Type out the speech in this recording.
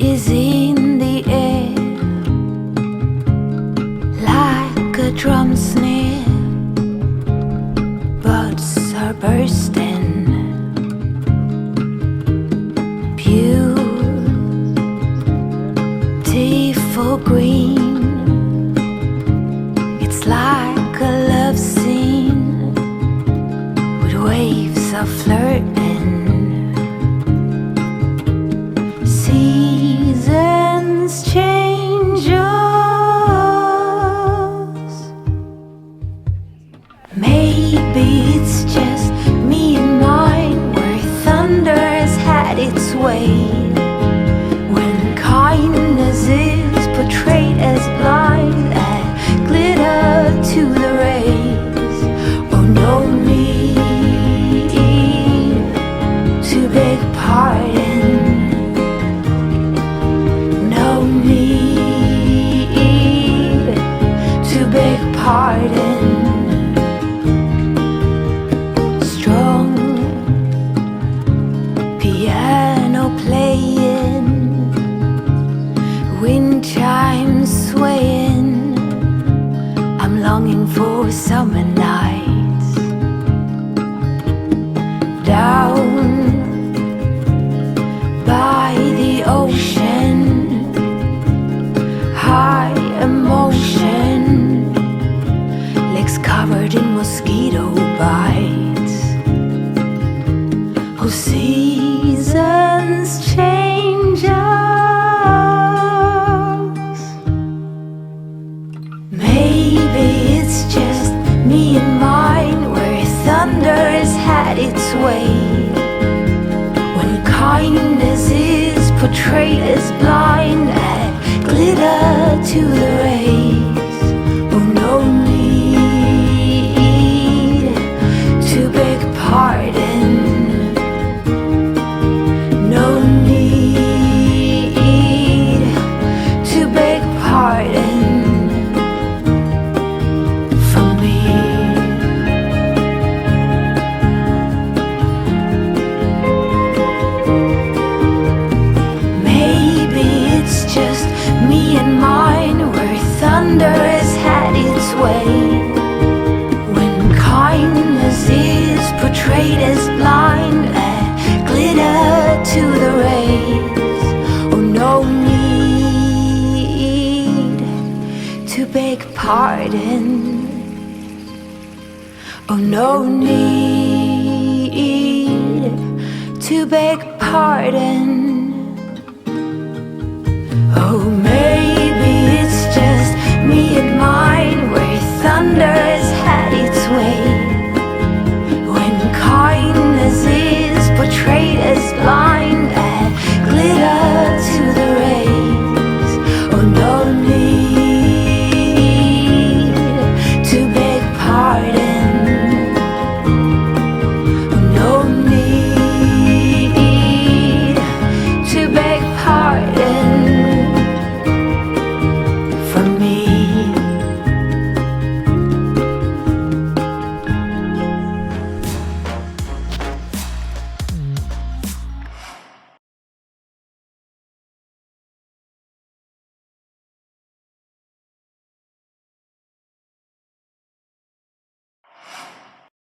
is in the air like a drum snare. Buds are bursting, beautiful green. It's like a love scene with waves of flirting. Seasons change us. Maybe it's just me and mine, where thunder has had its way. When kindness is portrayed as blind and glitter to the rays. Oh, no need to beg pardon. No need to beg pardon. Strong piano playing, wind chimes swaying. I'm longing for summer nights down by the ocean. High emotion, legs covered in mosquito bites. Oh, seasons change us. Maybe it's just me and mine, where thunder has had its way. When kindness is portrayed as blind and glitter to the rays. Oh, no need to beg pardon. No need to beg pardon from me. Maybe it's just me and mine, where thunder has had its way. When kindness is portrayed as blind and glitter to the rays. Oh, no need to beg pardon. Oh, no need to beg pardon.